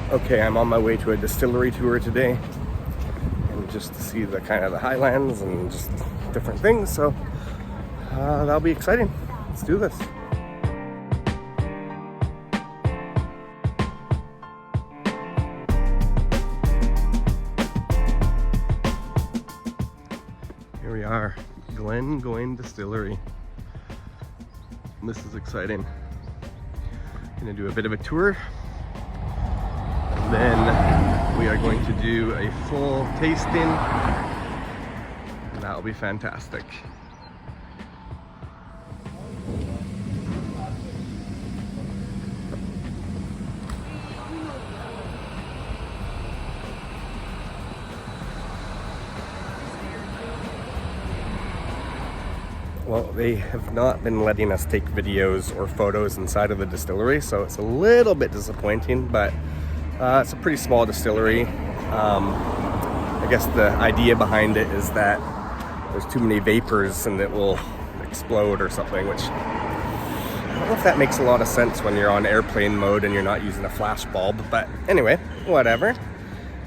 Okay, I'm on my way to a distillery tour today, and just to see the kind of the highlands and just different things. So that'll be exciting. Let's do this. Here we are, GLENGOYNE Distillery. This is exciting. Gonna do a bit of a tour. Then we are going to do a full tasting, and that'll be fantastic. Well, they have not been letting us take videos or photos inside of the distillery, so it's a little bit disappointing, but it's a pretty small distillery. I guess the idea behind it is that there's too many vapors and it will explode or something, which I don't know if that makes a lot of sense when you're on airplane mode and you're not using a flash bulb, but anyway, whatever.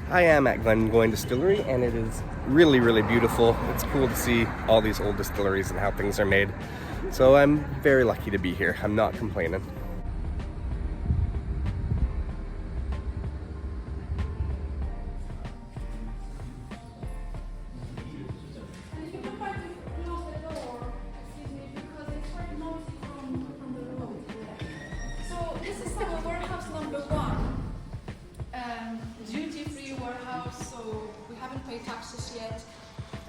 I am at GLENGOYNE Distillery, and it is really, really beautiful. It's cool to see all these old distilleries and how things are made. So I'm very lucky to be here. I'm not complaining. Taxes yet,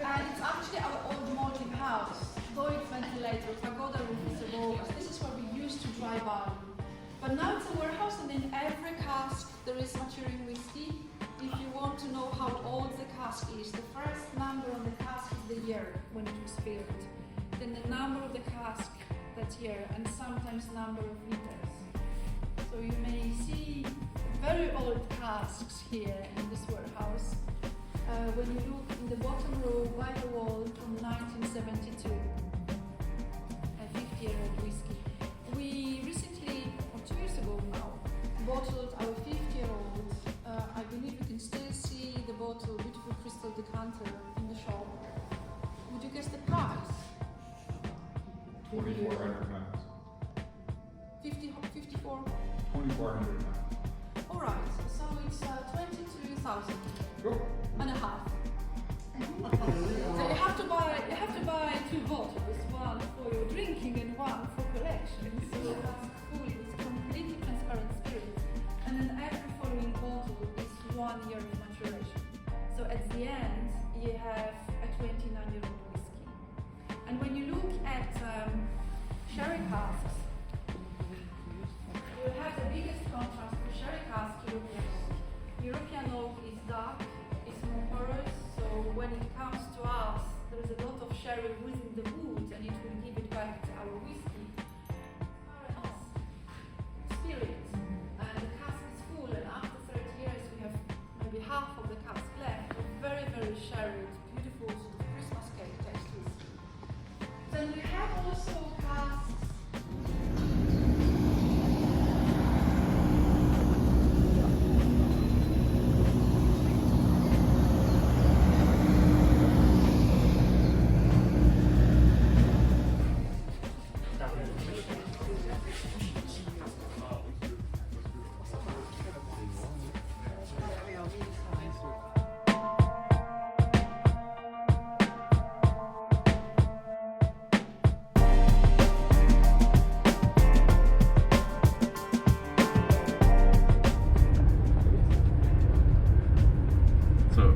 and it's actually our old malting house. Though it's ventilated, pagoda roof is above us. This is where we used to dry barley, but now it's a warehouse, and in every cask there is maturing whiskey. If you want to know how old the cask is, the first number on the cask is the year when it was filled, then the number of the cask that year, and sometimes number of liters. So you may see very old casks here in this warehouse. When you look in the bottom row by the wall from 1972, a 50-year-old whiskey. We recently, or 2 years ago now, bottled our 50-year-old. I believe you can still see the bottle, beautiful crystal decanter in the shop. Would you guess the price? 2,400 pounds. 54? 2,400 pounds. Alright, so it's 22,000. And a half. So you have to buy 2 bottles, one for your drinking and one for collection. So that's cool. It's completely transparent spirit. And then every following bottle is 1 year of maturation. So at the end you have a 29-year-old whiskey. And when you look at sherry casks, you have the biggest contrast for sherry cask European oak. European oak is dark. So when it comes to us, there is a lot of sherry within the wood, and it will give it back to our whiskey. Spirit, and the cask is full, and after 30 years we have maybe half of the cask left. Very, very sherry, beautiful sort of Christmas cake taste whiskey. Then we have also casks.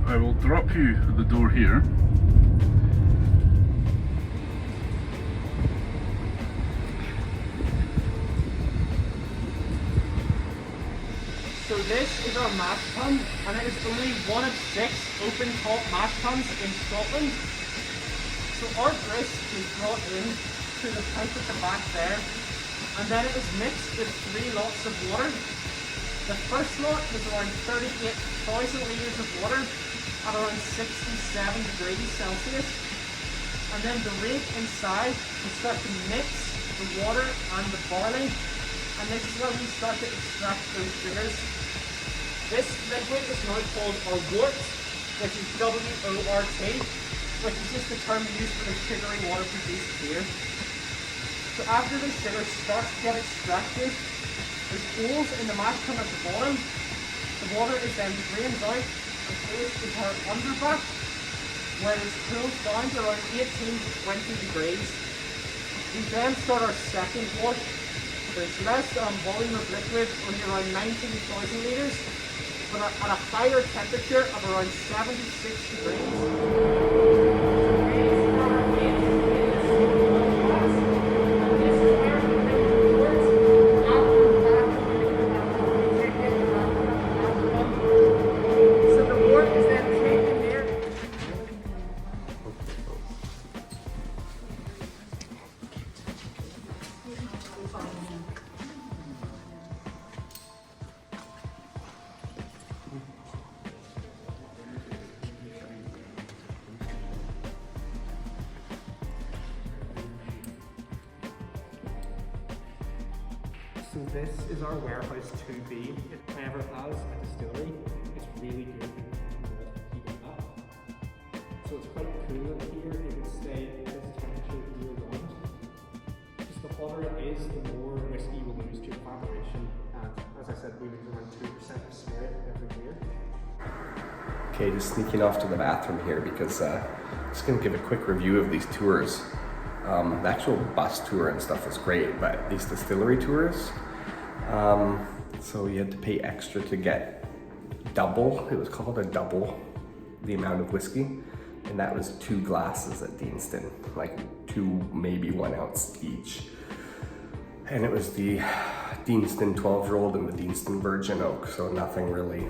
I will drop you at the door here. So this is our mash tun, and it is only one of 6 open top mash tuns in Scotland. So our grist is brought in to the tank at the back there, and then it is mixed with 3 lots of water. The first lot is around 38,000 litres of water at around 67 degrees Celsius. And then the rake inside will start to mix the water and the barley. And this is where we start to extract those sugars. This liquid is now called our wort, which is W-O-R-T, which is just the term used for the sugary water produced here. So after the sugar starts to get extracted, there's holes in the mash tun at the bottom. The water is then drained out and placed into our underback, where it's cooled down to around 18 to 20 degrees. We then start our second wash. There's less volume of liquid, only around 19,000 litres, but at a higher temperature of around 76 degrees. So this is our warehouse 2B. If it ever has a distillery, it's really good at heating up. So it's quite cool in here. It would stay at this temperature year round. Just the hotter it is, the more whiskey will lose to evaporation. And as I said, we lose around 2% of spirit every year. Okay, just sneaking off to the bathroom here because just gonna give a quick review of these tours. The actual bus tour and stuff was great, but these distillery tours, so you had to pay extra to get double, it was called a double, the amount of whiskey, and that was 2 glasses at Deanston, like 2, maybe 1 ounce each. And it was the Deanston 12-year-old and the Deanston Virgin Oak, so nothing really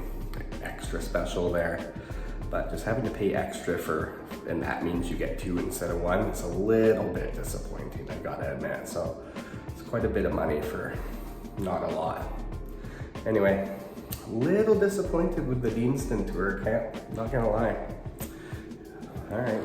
extra special there. But just having to pay extra for, and that means you get 2 instead of 1, it's a little bit disappointing, I gotta admit. So it's quite a bit of money for not a lot. Anyway, a little disappointed with the Deanston tour, not gonna lie. All right.